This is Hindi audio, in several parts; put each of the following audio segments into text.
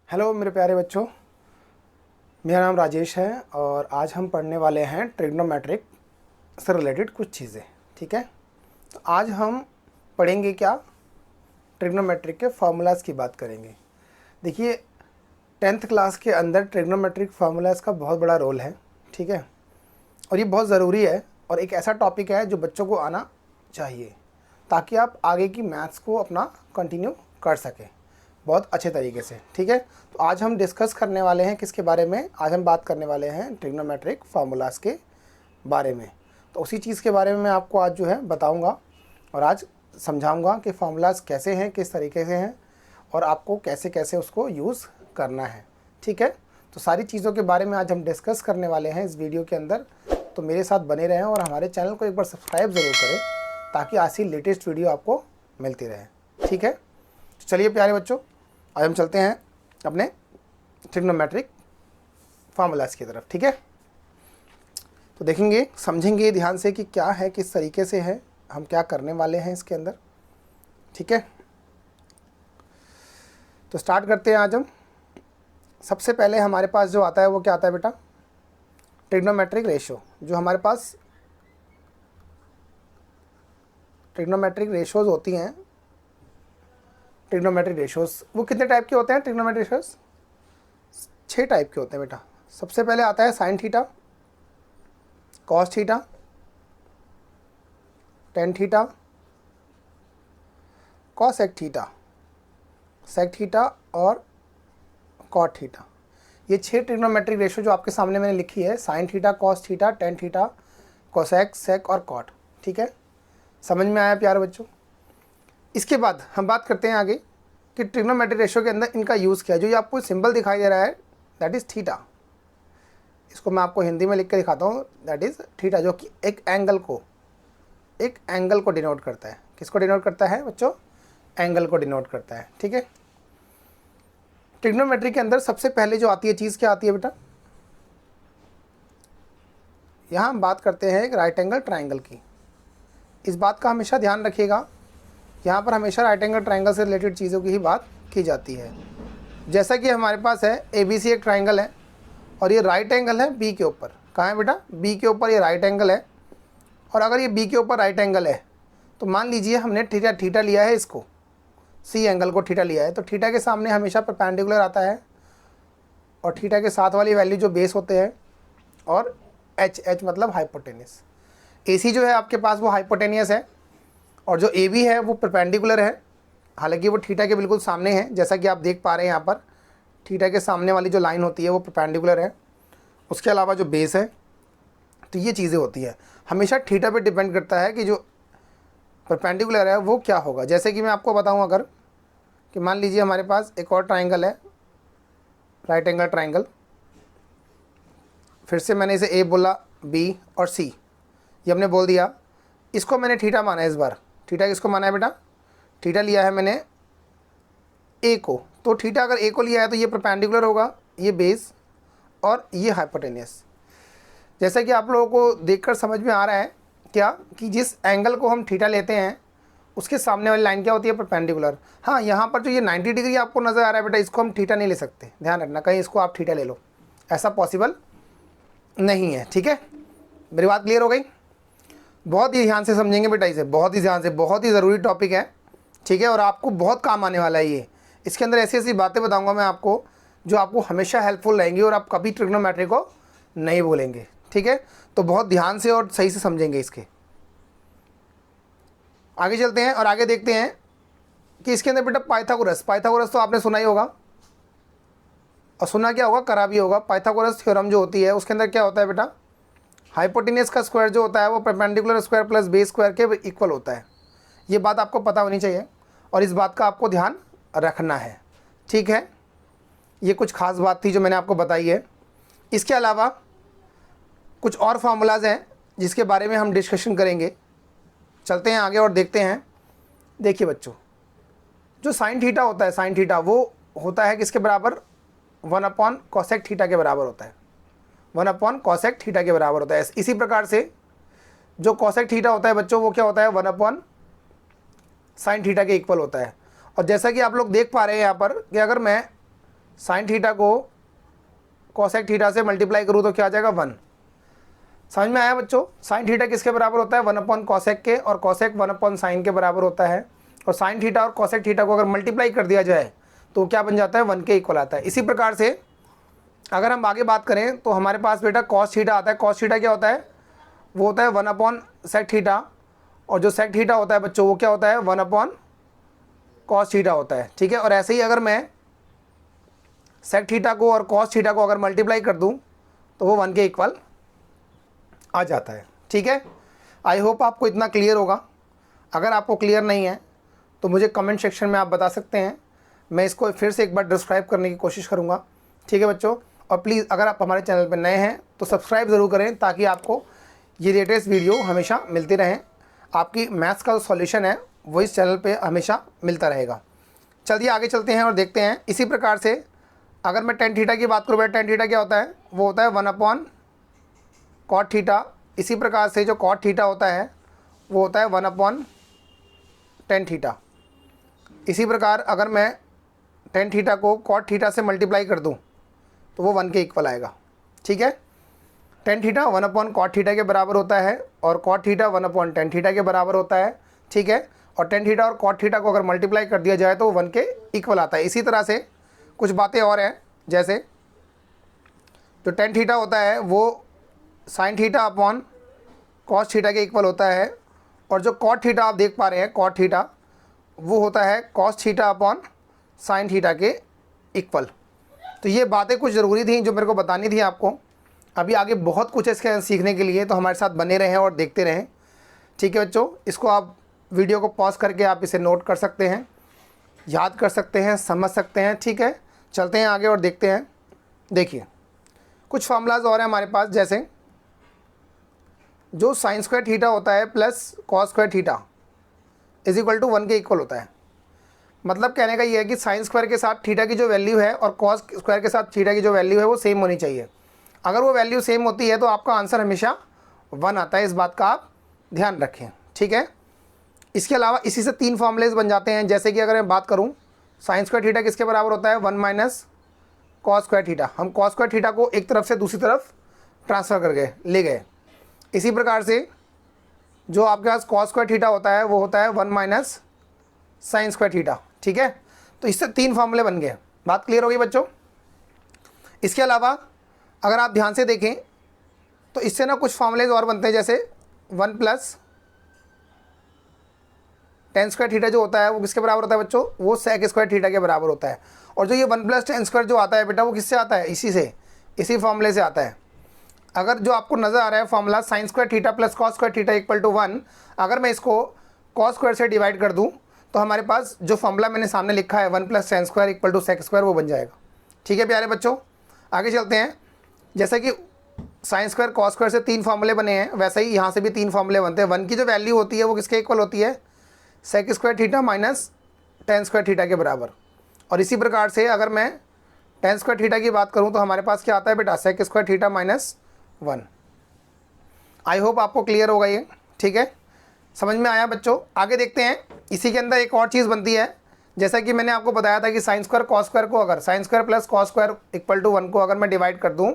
हेलो मेरे प्यारे बच्चों, मेरा नाम राजेश है और आज हम पढ़ने वाले हैं ट्रिग्नोमेट्रिक से रिलेटेड कुछ चीज़ें। ठीक है, तो आज हम पढ़ेंगे क्या, ट्रिग्नोमेट्रिक के फार्मूलाज़ की बात करेंगे। देखिए, 10th क्लास के अंदर ट्रिग्नोमेट्रिक फार्मूलाज़ का बहुत बड़ा रोल है। ठीक है, और ये बहुत ज़रूरी है और एक ऐसा टॉपिक है जो बच्चों को आना चाहिए ताकि आप आगे की मैथ्स को अपना कंटिन्यू कर सकें बहुत अच्छे तरीके से। ठीक है, तो आज हम डिस्कस करने वाले हैं किसके बारे में, आज हम बात करने वाले हैं ट्रिग्नोमेट्रिक फार्मूलाज़ के बारे में। तो उसी चीज़ के बारे में मैं आपको आज जो है बताऊंगा और आज समझाऊंगा कि फार्मूलाज़ कैसे हैं, किस तरीके से हैं और आपको कैसे कैसे उसको यूज़ करना है। ठीक है, तो सारी चीज़ों के बारे में आज हम डिस्कस करने वाले हैं इस वीडियो के अंदर। तो मेरे साथ बने रहें और हमारे चैनल को एक बार सब्सक्राइब ज़रूर करें ताकि ऐसी लेटेस्ट वीडियो आपको मिलती रहे। ठीक है, तो चलिए प्यारे बच्चों, आज हम चलते हैं अपने ट्रिग्नोमेट्रिक फार्मूलाज़ की तरफ। ठीक है, तो देखेंगे, समझेंगे ध्यान से कि क्या है, किस तरीके से है, हम क्या करने वाले हैं इसके अंदर। ठीक है, तो स्टार्ट करते हैं आज हम। सबसे पहले हमारे पास जो आता है वो क्या आता है बेटा, ट्रिग्नोमेट्रिक रेशो। जो हमारे पास ट्रिग्नोमेट्रिक रेशोज़ होती हैं, ट्रिग्नोमेट्रिक रेशोज़ वो कितने टाइप के होते हैं? ट्रिग्नोमेट्रिक रेशोज़ 6 टाइप के होते हैं बेटा। सबसे पहले आता है sine theta, cos theta, tan theta, cosec theta, sec theta और कॉट थीटा। ये 6 ट्रिग्नोमेट्रिक रेशो जो आपके सामने मैंने लिखी है, sine theta, cos theta, tan theta, cosec, sec और कॉट। ठीक है, समझ में आया प्यारे बच्चों? इसके बाद हम बात करते हैं आगे कि ट्रिग्नोमेट्रिक रेशो के अंदर इनका यूज़ क्या है। जो ये आपको सिंबल दिखाई दे रहा है दैट इज़ थीटा, इसको मैं आपको हिंदी में लिख के दिखाता हूँ। दैट इज़ थीटा, जो कि एक एंगल को डिनोट करता है। किसको डिनोट करता है बच्चों? एंगल को डिनोट करता है। ठीक है, ट्रिग्नोमेट्री के अंदर सबसे पहले जो आती है चीज़ क्या आती है बेटा? यहाँ हम बात करते हैं एक राइट एंगल ट्राइंगल की। इस बात का हमेशा ध्यान रखिएगा, यहाँ पर हमेशा राइट एंगल ट्राइंगल से रिलेटेड चीज़ों की ही बात की जाती है। जैसा कि हमारे पास है ABC एक ट्राइंगल है और ये राइट एंगल है B के ऊपर। कहाँ है बेटा? B के ऊपर ये राइट एंगल है। और अगर ये B के ऊपर राइट एंगल है तो मान लीजिए हमने थीटा लिया है, इसको C एंगल को थीटा लिया है, तो थीटा के सामने हमेशा परपेंडिकुलर आता है और थीटा के साथ वाली वैल्यू जो बेस होते हैं और H मतलब हाइपोटेनियस। AC जो है आपके पास वो हाइपोटेनियस है और जो AB है वो परपेंडिकुलर है, हालांकि वो थीटा के बिल्कुल सामने है। जैसा कि आप देख पा रहे हैं यहाँ पर थीटा के सामने वाली जो लाइन होती है वो परपेंडिकुलर है। उसके अलावा जो बेस है, तो ये चीज़ें होती है, हमेशा थीटा पे डिपेंड करता है कि जो परपेंडिकुलर है वो क्या होगा। जैसे कि मैं आपको बताऊँ अगर कि मान लीजिए हमारे पास एक और ट्राइंगल है, राइट एंगल ट्राइंगल। फिर से मैंने इसे A बोला, B और C ये हमने बोल दिया। इसको मैंने थीटा माना है। इस बार थीटा किसको माना है बेटा? थीटा लिया है मैंने A को। तो थीटा अगर A को लिया है तो ये परपेंडिकुलर होगा, ये बेस और ये हाइपोटेनियस। जैसा कि आप लोगों को देखकर समझ में आ रहा है क्या कि जिस एंगल को हम थीटा लेते हैं उसके सामने वाली लाइन क्या होती है? परपेंडिकुलर। हाँ, यहाँ पर जो ये 90 डिग्री आपको नज़र आ रहा है बेटा, इसको हम थीटा नहीं ले सकते, ध्यान रखना, कहीं इसको आप थीटा ले लो, ऐसा पॉसिबल नहीं है। ठीक है, मेरी बात क्लियर हो गई? बहुत ही ध्यान से समझेंगे बेटा इसे, बहुत ही ध्यान से, बहुत ही ज़रूरी टॉपिक है। ठीक है, और आपको बहुत काम आने वाला है ये। इसके अंदर ऐसी ऐसी बातें बताऊंगा मैं आपको जो आपको हमेशा हेल्पफुल रहेंगी और आप कभी ट्रिग्नोमेट्री को नहीं भूलेंगे। ठीक है, तो बहुत ध्यान से और सही से समझेंगे इसके। आगे चलते हैं और आगे देखते हैं कि इसके अंदर बेटा पाइथागोरस तो आपने सुना ही होगा और सुना क्या होगा, करा भी होगा। पाइथागोरस थ्योरम जो होती है उसके अंदर क्या होता है बेटा? हाइपोटेनियस का स्क्वायर जो होता है वो perpendicular square plus base square के इक्वल होता है। ये बात आपको पता होनी चाहिए और इस बात का आपको ध्यान रखना है। ठीक है, ये कुछ खास बात थी जो मैंने आपको बताई है। इसके अलावा कुछ और फार्मूलाज हैं जिसके बारे में हम डिस्कशन करेंगे। चलते हैं आगे और देखते हैं। देखिए बच्चों, जो साइन थीटा होता है, साइन थीटा वो होता है किसके बराबर? 1 कोसेक थीटा के बराबर होता है। 1 कोसेक थीटा के बराबर होता है। इसी प्रकार से जो कोसेक थीटा होता है बच्चों वो क्या होता है? 1 साइन थीटा के इक्वल होता है। और जैसा कि आप लोग देख पा रहे हैं यहाँ पर कि अगर मैं साइन थीटा को कॉसेक थीटा से मल्टीप्लाई करूँ तो क्या आ जाएगा 1। समझ में आया बच्चों? साइन थीटा किसके बराबर होता है 1/cosec के, और कॉसेक 1/sin के बराबर होता है। और साइन थीटा और कॉसेक थीटा को अगर मल्टीप्लाई कर दिया जाए तो क्या बन जाता है 1 के इक्वल आता है। इसी प्रकार से अगर हम आगे बात करें तो हमारे पास बेटा कॉस थीटा आता है। कॉस थीटा क्या होता है? वो होता है 1/sec थीटा, और जो sec थीटा होता है बच्चों वो क्या होता है 1/cos थीटा होता है। ठीक है, और ऐसे ही अगर मैं sec थीटा को और cos थीटा को अगर मल्टीप्लाई कर दूं तो वो 1 के इक्वल आ जाता है। ठीक है, आई होप आपको इतना क्लियर होगा। अगर आपको क्लियर नहीं है तो मुझे कमेंट सेक्शन में आप बता सकते हैं, मैं इसको फिर से एक बार डिस्क्राइब करने की कोशिश करूँगा। ठीक है बच्चों, और प्लीज़ अगर आप हमारे चैनल पर नए हैं तो सब्सक्राइब ज़रूर करें ताकि आपको ये लेटेस्ट वीडियो हमेशा मिलती रहें। आपकी मैथ्स का जो सॉल्यूशन है वो इस चैनल पे हमेशा मिलता रहेगा। चलिए आगे चलते हैं और देखते हैं। इसी प्रकार से अगर मैं टेन थीटा की बात करूँ, बेटा टेन थीटा क्या होता है? वो होता है 1/cot थीटा। इसी प्रकार से जो cot थीटा होता है वो होता है 1/tan थीटा। इसी प्रकार अगर मैं tan थीटा को cot थीटा से मल्टीप्लाई कर दूं तो वो 1 के इक्वल आएगा। ठीक है, tan थीटा 1/cot थीटा के बराबर होता है और cot थीटा 1/tan थीटा के बराबर होता है। ठीक है, और tan थीटा और cot थीटा को अगर मल्टीप्लाई कर दिया जाए तो 1 के इक्वल आता है। इसी तरह से कुछ बातें और हैं, जैसे जो tan थीटा होता है वो sin theta upon cos theta के इक्वल होता है, और जो cot थीटा आप देख पा रहे हैं cot थीटा वो होता है cos theta upon sin theta के इक्वल। तो ये बातें कुछ ज़रूरी थी जो मेरे को बतानी थी आपको। अभी आगे बहुत कुछ है इसके सीखने के लिए, तो हमारे साथ बने रहें और देखते रहें। ठीक है बच्चों, इसको आप वीडियो को पॉज करके आप इसे नोट कर सकते हैं, याद कर सकते हैं, समझ सकते हैं। ठीक है, चलते हैं आगे और देखते हैं। देखिए कुछ फार्मूलाज और हैं हमारे पास, जैसे जो साइन स्क्वायर थीटा होता है plus cos square theta is equal to 1 के इक्वल होता है। मतलब कहने का ये है कि साइन स्क्वायर के साथ थीटा की जो वैल्यू है और कॉस स्क्वायर के साथ थीटा की जो वैल्यू है वो सेम होनी चाहिए। अगर वो वैल्यू सेम होती है तो आपका आंसर हमेशा 1 आता है। इस बात का आप ध्यान रखें। ठीक है, इसके अलावा इसी से 3 फॉर्मूलेज बन जाते हैं। जैसे कि अगर मैं बात करूँ साइन स्क्वायर थीटा किसके बराबर होता है 1 - कॉस स्क्वायर थीटा। हम कॉस स्क्वायर थीटा को एक तरफ से दूसरी तरफ ट्रांसफ़र कर गए, ले गए। इसी प्रकार से जो आपके पास कॉस स्क्वायर थीटा होता है वो होता है 1 - साइन स्क्वायर थीटा। ठीक है, तो इससे 3 फार्मूले बन गए। बात क्लियर हो गई बच्चों? इसके अलावा अगर आप ध्यान से देखें तो इससे ना कुछ फार्मूलेज और बनते हैं, जैसे 1 + tan स्क्वायर थीटा जो होता है वो किसके बराबर होता है बच्चों? वो sec स्क्वायर थीटा के बराबर होता है। और जो ये 1 + tan स्क्वायर जो आता है बेटा वो किससे आता है? इसी फार्मूले से आता है। अगर जो आपको नज़र आ रहा है formula sine square theta plus cos square theta equal to 1, अगर मैं इसको कॉस स्क्वायर से डिवाइड कर दूं तो हमारे पास जो फॉर्मूला मैंने सामने लिखा है 1 + tan square equal to sec square वो बन जाएगा। ठीक है प्यारे बच्चों, आगे चलते हैं। जैसे कि साइन स्क्वायर कॉस स्क्वायर से 3 फार्मूले बने हैं, वैसे ही यहाँ से भी 3 फार्मूले बनते हैं। 1 की जो वैल्यू होती है वो किसके इक्वल होती है? sec square theta minus tan square theta के बराबर। और इसी प्रकार से अगर मैं tan स्क्वायर थीटा की बात करूँ तो हमारे पास क्या आता है बेटा? sec square theta minus 1। I hope आपको क्लियर होगा ये। ठीक है, समझ में आया बच्चों? आगे देखते हैं। इसी के अंदर एक और चीज़ बनती है, जैसा कि मैंने आपको बताया था कि साइन स्क्वायर कॉस स्क्वायर को अगर sine square plus cos square equal to 1 को अगर मैं डिवाइड कर दूं,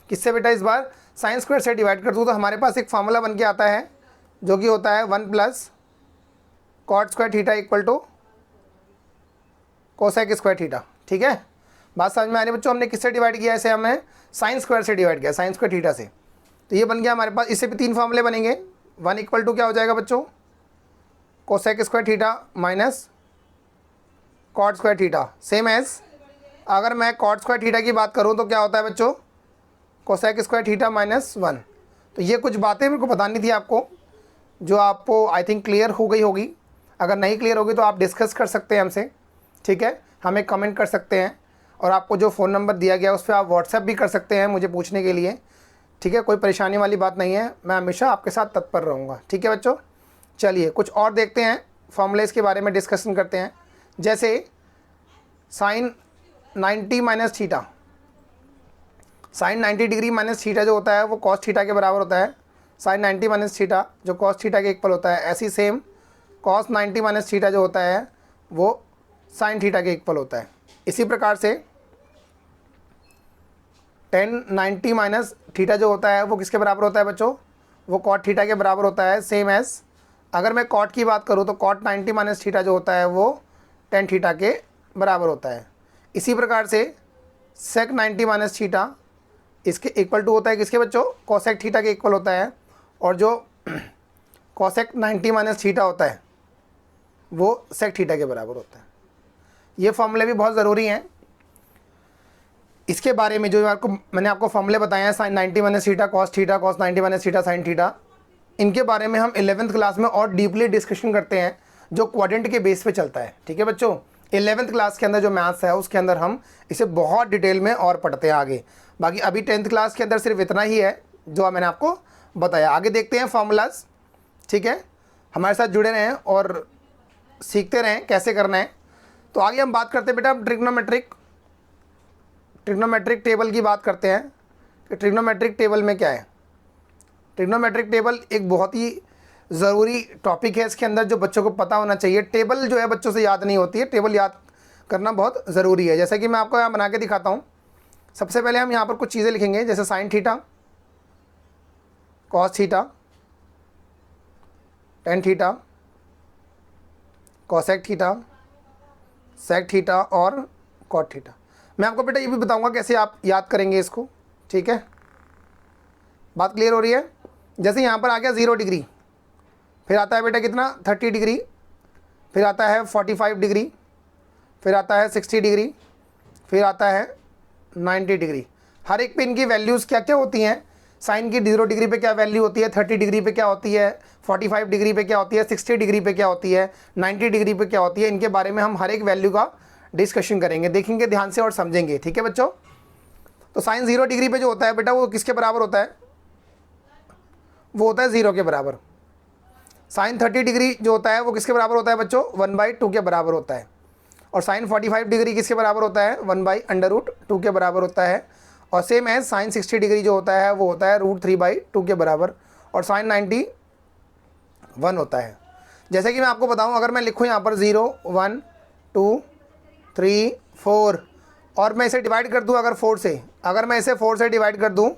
किससे बेटा? इस बार साइन स्क्वायर से डिवाइड कर दूं तो हमारे पास एक फार्मूला बन के आता है जो कि होता है 1 + cot square theta equal to cosec square theta. ठीक है, बात समझ में आ रही है बच्चों? हमने किससे डिवाइड किया? इसे हमने साइन स्क्वायर से डिवाइड किया, साइन स्क्वायर थीटा से। तो ये बन गया हमारे पास। इससे भी 3 फार्मूले बनेंगे। 1 इक्वल टू क्या हो जाएगा बच्चों? Cosec square theta minus cot square theta, same as अगर मैं कॉट स्क्वायर थीटा की बात करूँ तो क्या होता है बच्चों? Cosec square theta minus 1। तो ये कुछ बातें मेरे को बतानी थी आपको, जो आपको आई थिंक क्लियर हो गई होगी। अगर नहीं क्लियर होगी तो आप डिस्कस कर सकते हैं हमसे। ठीक है, हमें कमेंट कर सकते हैं, और आपको जो फ़ोन नंबर दिया गया उस पर आप व्हाट्सएप भी कर सकते हैं मुझे पूछने के लिए। ठीक है, कोई परेशानी वाली बात नहीं है, मैं हमेशा आपके साथ तत्पर रहूँगा। ठीक है बच्चों, चलिए कुछ और देखते हैं, फॉर्मूलेस के बारे में डिस्कशन करते हैं। जैसे sine 90 minus theta, sine 90 degree minus theta जो होता है वो कॉस थीटा के बराबर होता है। साइन 90 माइनस थीटा जो कॉस थीटा के इक्वल होता है, ऐसी सेम कॉस 90 माइनस थीटा जो होता है वो साइन थीटा के इक्वल होता है। इसी प्रकार से टेन 90 माइनस थीटा जो होता है वो किसके बराबर होता है बच्चों, वो कॉट थीटा के बराबर होता है। सेम एज अगर मैं कॉट की बात करूँ तो कॉट 90 माइनस थीटा जो होता है वो टेन थीटा के बराबर होता है। इसी प्रकार से सेक 90 माइनस थीटा इसके इक्वल टू होता है किसके बच्चों, कोसेक थीटा के इक्वल होता है। और जो कोसेक 90 माइनस थीटा होता है वो सेक थीटा के बराबर होता है। ये फॉर्मूले भी बहुत ज़रूरी हैं। इसके बारे में जो मैंने आपको फॉर्मूले बताए हैं, sine 90 minus theta cos theta, cos 90 minus theta sine theta, इनके बारे में हम 11th क्लास में और डीपली डिस्कशन करते हैं जो क्वाड्रेंट के बेस पे चलता है। ठीक है बच्चों, 11th क्लास के अंदर जो मैथ्स है उसके अंदर हम इसे बहुत डिटेल में और पढ़ते हैं आगे। बाकी अभी 10th क्लास के अंदर सिर्फ इतना ही है जो मैंने आपको बताया। आगे देखते हैं फार्मूलाज। ठीक है, हमारे साथ जुड़े रहें और सीखते रहें कैसे करना है। तो आगे हम बात करते हैं बेटा ट्रिग्नोमेट्रिक टेबल की बात करते हैं कि ट्रिग्नोमेट्रिक टेबल में क्या है। ट्रिग्नोमेट्रिक टेबल एक बहुत ही ज़रूरी टॉपिक है, इसके अंदर जो बच्चों को पता होना चाहिए। टेबल जो है बच्चों से याद नहीं होती है, टेबल याद करना बहुत ज़रूरी है। जैसे कि मैं आपको यहाँ बना के दिखाता हूँ। सबसे पहले हम यहाँ पर कुछ चीज़ें लिखेंगे, जैसे sine theta, cos theta, tan theta, cosec theta, sec theta और कॉट थीटा। मैं आपको बेटा ये भी बताऊंगा कैसे आप याद करेंगे इसको। ठीक है, बात क्लियर हो रही है। जैसे यहाँ पर आ गया 0 डिग्री, फिर आता है बेटा कितना 30 डिग्री, फिर आता है 45 डिग्री, फिर आता है 60 डिग्री, फिर आता है 90 डिग्री। हर एक पे इनकी वैल्यूज़ क्या क्या होती हैं। साइन की 0 डिग्री पे क्या वैल्यू होती है, 30 डिग्री पे क्या होती है, 45 डिग्री पे क्या होती है, 60 डिग्री पे क्या होती है, 90 डिग्री पे क्या होती है। इनके बारे में हम हर एक वैल्यू का डिस्कशन करेंगे, देखेंगे ध्यान से और समझेंगे। ठीक है बच्चों, तो साइन 0 डिग्री पे जो होता है बेटा वो किसके बराबर होता है, वो होता है 0 के बराबर। साइन 30 डिग्री जो होता है वो किसके बराबर होता है बच्चों, 1/2 के बराबर होता है। और साइन 45 डिग्री किसके बराबर होता है, 1/√2 के बराबर होता है। और सेम है साइन 60 डिग्री जो होता है वो होता है √3/2 के बराबर। और साइन 91 होता है। जैसे कि मैं आपको बताऊं, अगर मैं लिखूं यहाँ पर 0 1 2 3 4 और मैं इसे डिवाइड कर दूं अगर 4 से, अगर मैं इसे 4 से डिवाइड कर दूं,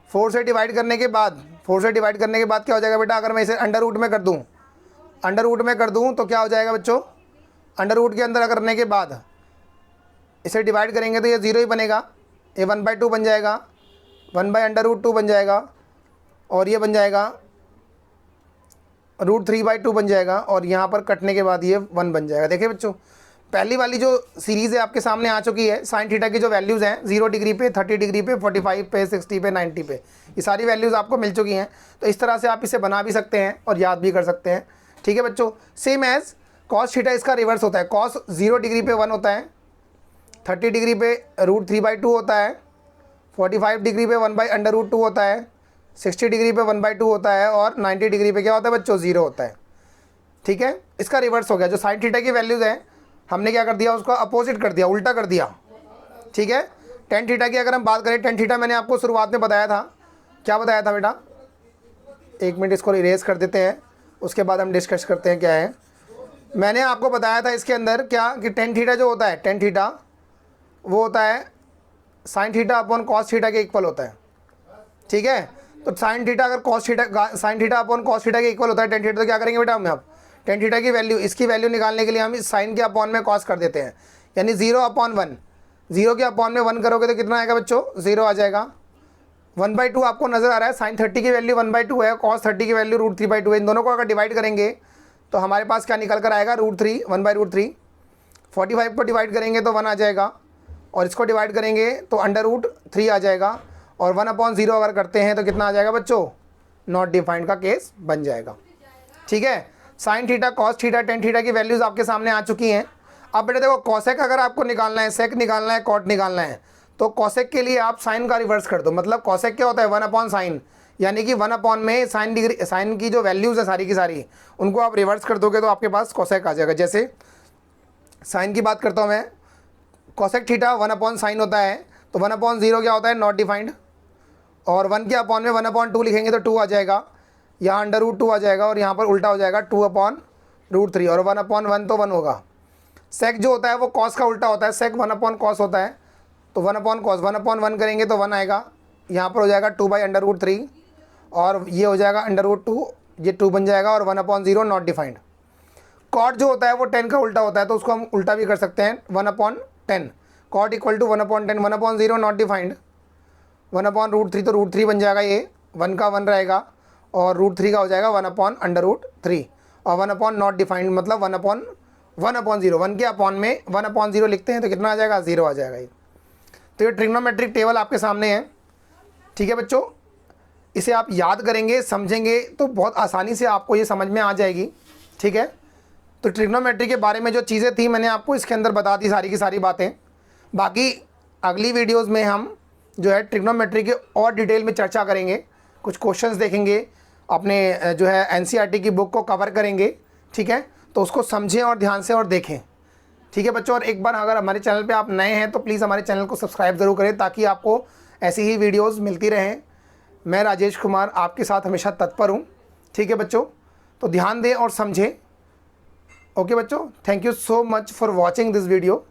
4 से डिवाइड करने के बाद क्या हो जाएगा बेटा, अगर मैं इसे अंडर रूट में कर दूं तो क्या हो जाएगा बच्चों, अंडर रूट के अंदर करने के बाद इसे डिवाइड करेंगे तो ये 0 ही बनेगा, ये 1/2 बन जाएगा, 1/√2 बन जाएगा, और ये बन जाएगा √3/2 बन जाएगा, और यहाँ पर कटने के बाद ये 1 बन जाएगा। देखिए बच्चों, पहली वाली जो सीरीज़ है आपके सामने आ चुकी है। साइन थीटा की जो वैल्यूज़ हैं 0 डिग्री पे, 30 डिग्री पे, 45 पे, 60 पे, 90 पे, ये सारी वैल्यूज़ आपको मिल चुकी हैं। तो इस तरह से आप इसे बना भी सकते हैं और याद भी कर सकते हैं। ठीक है बच्चों, सेम एज कॉस थीटा इसका रिवर्स होता है। कॉस 0 डिग्री पे 1 होता है, 30 डिग्री पे √3/2 होता है, 45 डिग्री पे 1/√2 होता है, 60 डिग्री पे 1/2 होता है, और 90 डिग्री पे क्या होता है बच्चों, 0 होता है। ठीक है, इसका रिवर्स हो गया। जो साइन थीटा की वैल्यूज़ हैं हमने क्या कर दिया, उसका अपोजिट कर दिया, उल्टा कर दिया। ठीक है, टेन थीटा की अगर हम बात करें, टेन थीटा मैंने आपको शुरुआत में बताया था, क्या बताया था बेटा, एक मिनट इसको इरेज कर देते हैं, उसके बाद हम डिस्कस करते हैं क्या है। मैंने आपको बताया था इसके अंदर क्या कि टेन थीटा जो होता है, टेन थीटा वो होता है sine theta upon cos theta के इक्वल होता है। ठीक है, तो साइन थीटा अगर sine theta upon cos theta के इक्वल होता है टेन थीटा, तो क्या करेंगे बेटा हम, टेन थीटा की वैल्यू, इसकी वैल्यू निकालने के लिए हम इस साइन के अपॉन में कॉस कर देते हैं, यानी 0/1। 0 के अपॉन में 1 करोगे तो कितना आएगा बच्चों, 0 आ जाएगा। 1/2 आपको नज़र आ रहा है, साइन 30 की वैल्यू 1/2 है, कॉस 30 की वैल्यू √3/2 है। इन दोनों को अगर डिवाइड करेंगे तो हमारे पास क्या निकल कर आएगा, √3, 1/√3। 45 को डिवाइड करेंगे तो 1 आ जाएगा, और इसको डिवाइड करेंगे तो अंडर√3 आ जाएगा, और 1/0 अगर करते हैं तो कितना आ जाएगा बच्चों, नॉट डिफाइंड का केस बन जाएगा। ठीक है, sine theta, cos theta, tan theta की वैल्यूज़ आपके सामने आ चुकी हैं। अब बेटे देखो, कॉसेक अगर आपको निकालना है, सेक निकालना है, कॉट निकालना है, तो कॉसेक के लिए आप साइन का रिवर्स कर दो। मतलब कॉसेक क्या होता है, 1/sin, यानी कि 1 में साइन की जो वैल्यूज़ है सारी की सारी, उनको आप रिवर्स कर दोगे तो आपके पास कॉसेक आ जाएगा। जैसे साइन की बात करता हूँ मैं, कॉसेक थीटा 1/sin होता है, तो 1/0 क्या होता है, नॉट डिफाइंड, और 1 के अपॉन में 1/2 लिखेंगे तो 2 आ जाएगा, यहाँ अंडर√2 आ जाएगा, और यहाँ पर उल्टा हो जाएगा 2/√3, और 1/1 तो 1 होगा। सेक जो होता है वो कॉस का उल्टा होता है, सेक 1/cos होता है, तो 1/cos 1/1 करेंगे तो 1 आएगा, यहाँ पर हो जाएगा 2/√3 और ये हो जाएगा √2, ये 2 बन जाएगा और 1/0 नॉट डिफाइंड। कॉट जो होता है वो 10 का उल्टा होता है, तो उसको हम उल्टा भी कर सकते हैं 1/10। Cot equal to 1/10, 1/0 not defined, 1/√3 तो √3 बन जाएगा, ये 1 का 1 रहेगा और √3 का हो जाएगा 1/√3 और 1 नॉट डिफाइंड मतलब 1/0, 1 के अपॉन में 1/0 लिखते हैं तो कितना आ जाएगा, 0 आ जाएगा ये। तो ये ट्रिग्नोमेट्रिक टेबल आपके सामने है, ठीक है बच्चों। इसे आप याद करेंगे, समझेंगे तो बहुत आसानी से आपको ये समझ में आ जाएगी, ठीक है। तो ट्रिग्नोमेट्री के बारे में जो चीज़ें थी मैंने आपको इसके अंदर बता दी सारी की सारी बातें। बाकी अगली वीडियोस में हम जो है ट्रिग्नोमेट्री के और डिटेल में चर्चा करेंगे, कुछ क्वेश्चंस देखेंगे, अपने जो है एनसीईआरटी की बुक को कवर करेंगे, ठीक है। तो उसको समझें और ध्यान से और देखें, ठीक है बच्चों। और एक बार अगर हमारे चैनल पे आप नए हैं तो प्लीज़ हमारे चैनल को सब्सक्राइब ज़रूर करें ताकि आपको ऐसी ही वीडियोस मिलती रहें। मैं राजेश कुमार आपके साथ हमेशा तत्पर हूँ, ठीक है बच्चों। तो ध्यान दें और समझें। ओके बच्चों, thank you so much for watching this video.